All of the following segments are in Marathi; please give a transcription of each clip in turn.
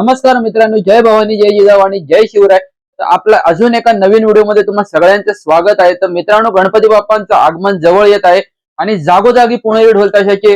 नमस्कार मित्रांनो, जय भवानी, जय जिजाऊ आणि जय शिवराय. तर आपल्या अजून एका नवीन व्हिडिओमध्ये तुम्हा सगळ्यांचं स्वागत आहे. तर मित्रांनो, गणपती बाप्पांचं आगमन जवळ येत आहे आणि जागोजागी पुणेरी ढोल ताशाचे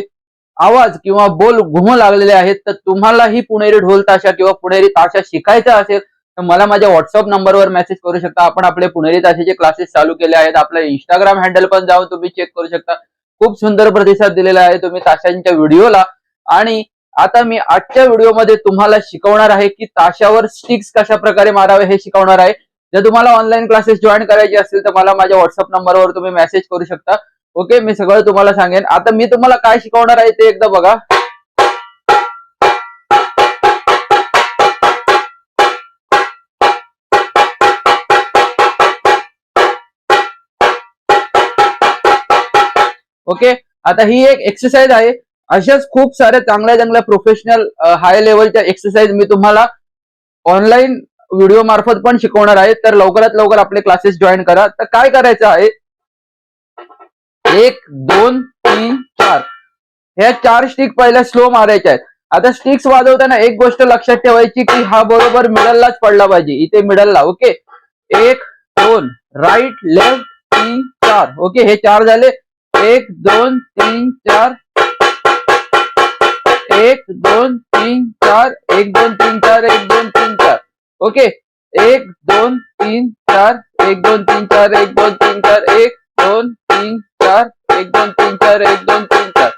आवाज किंवा बोल घुमू लागलेले आहेत. तर तुम्हालाही पुणेरी ढोल ताशा किंवा पुणेरी ताशा शिकायचा असेल तर मला माझ्या व्हॉट्सअप नंबरवर मेसेज करू शकता. आपण आपले पुणेरी ताशाचे क्लासेस चालू केले आहेत. आपल्या इंस्टाग्राम हँडल पण जाऊन तुम्ही चेक करू शकता. खूप सुंदर प्रतिसाद दिलेला आहे तुम्ही ताशांच्या व्हिडिओला. आणि आता मी आजच्या व्हिडिओमध्ये तुम्हाला शिकवणार आहे की ताशावर स्टिक्स कशा प्रकारे मारावे हे शिकवणार आहे. जर तुम्हाला ऑनलाईन क्लासेस जॉईन करायचे असतील तर मला माझ्या व्हॉट्सअप नंबरवर तुम्ही मेसेज करू शकता. ओके, मी सगळं तुम्हाला सांगेन. आता मी तुम्हाला काय शिकवणार आहे ते एकदा बघा. ओके, आता ही एक एक्सरसाइज आहे. अशाच खूप साऱ्या चांगल्या चांगल्या प्रोफेशनल हाय लेवलच्या एक्सरसाइज मी तुम्हाला ऑनलाईन व्हिडिओ मार्फत पण शिकवणार आहे. तर लवकरात लवकर आपले क्लासेस जॉईन करा. तर काय करायचं आहे, 1 2 3 4 ह्या 4 स्टिक पहिल्या स्लो मारायच्या आहेत. आता स्टिक्स वाजवताना एक गोष्ट लक्षात ठेवायची की हा बरोबर मिडललाच पडला पाहिजे, इथे मिडलला. Okay, 1 2 right left 3 4. ओके, हे 4 झाले. 1 2 3 4 1 2 3 4 1 2 3 4 1 2 3 4. ओके, 1 2 3 4 1 2 3 4 1 2 3 4 1 2 3 4 1 2 3 4 1 2 3 4.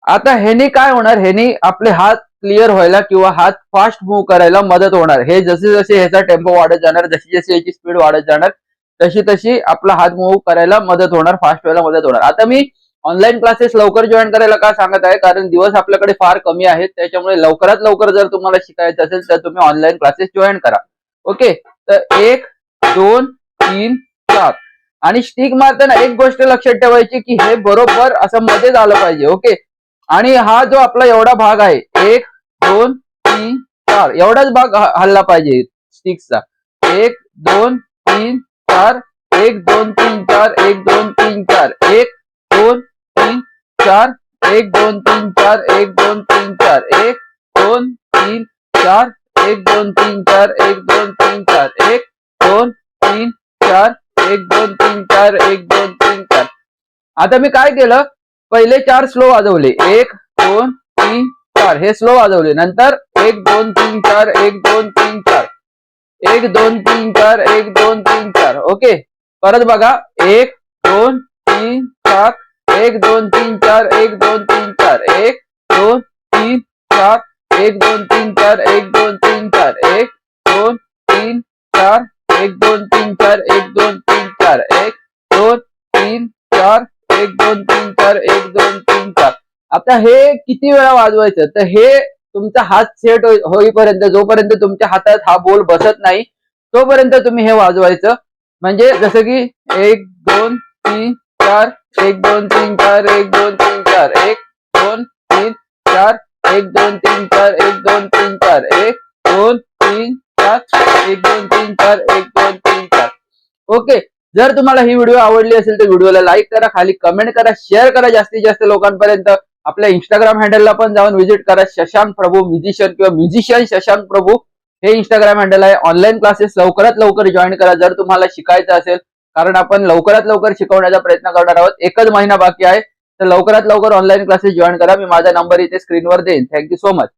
आता ह्यानी काय होणार, ह्यानी आपले हात क्लिअर व्हायला किंवा हात फास्ट मूव्ह करायला मदत होणार. हे जसे जसे ह्याचा टेम्पो वाढत जाणार, जशी जशी याची स्पीड वाढत जाणार, तशी तशी आपला हात मूव्ह करायला मदत होणार, फास्ट व्हायला मदत होणार. आता मी ऑनलाईन क्लासेस लवकर जॉईन करायला का सांगत आहे, कारण दिवस आपल्याकडे फार कमी आहेत. त्याच्यामुळे लवकरात लवकर जर तुम्हाला शिकायचं असेल तर तुम्ही ऑनलाईन क्लासेस जॉईन करा. ओके, तर 1 2 3 4 आणि स्टिक मारताना एक गोष्ट लक्षात ठेवायची की हे बरोबर असं मध्ये झालं पाहिजे. ओके, आणि हा जो आपला एवढा भाग आहे 1 2 3 4 एवढाच भाग हल्ला पाहिजे स्टिक्सचा. 1 2 3 4 1 2 3 4 1 2 3 4 1 2 3 4 1 2 3 4 1 2 3 4 1 2 3 4 1 2 3 4 1 2 3 4 1 2 3 4 1 2 3 4 1 2 3 4. आता मी काय केलं, पहिले 4 स्लो वाजवले, 1 2 3 4 हे स्लो वाजवले. नंतर 1 2 3 4 1 2 3 4 1 2 3 4 1 2 3 4. ओके, परत बघा, 1 2 3 4 1 2 3 4 1 2 3 4 1 2 3 4 1 2 3 4 1 2 3 4 1 2 3 4 1 2 3 4 1 2 3 4 1 2 3 4 1 2 3 4 1 2 3 4. आता हे किती वेळा वाजवायचं, तर हे तुमचा हात सेट होईपर्यंत, जोपर्यंत तुमच्या हातात हा बोल बसत नाही तोपर्यंत तुम्ही हे वाजवायचं. म्हणजे जसं की 1 2 3 4 1 2 3 4 1 2 3 4 1 2 3 4 1 2 3 4 1 2 3 4 1 2 3 4 1 2 3 4 1 2 3 4. ओके, जर तुम्हाला ही व्हिडिओ आवडली असेल तर व्हिडिओला लाईक करा, खाली कमेंट करा, शेअर करा जास्तीत जास्त लोकांपर्यंत. आपल्या इंस्टाग्राम हँडलला पण जाऊन व्हिजिट करा, शशांक प्रभू म्युझिशियन किंवा म्युझिशियन शशांक प्रभू हे इंस्टाग्राम हँडल आहे. ऑनलाईन क्लासेस लवकरात लवकर जॉईन करा जर तुम्हाला शिकायचं असेल, कारण आपण लवकरात लवकर शिकवण्याचा प्रयत्न करणार आहोत. एकच महिना बाकी आहे, तर लवकरात लवकर ऑनलाईन क्लासेस जॉईन करा. मी माझा नंबर इथे स्क्रीनवर देईन. Thank you so much.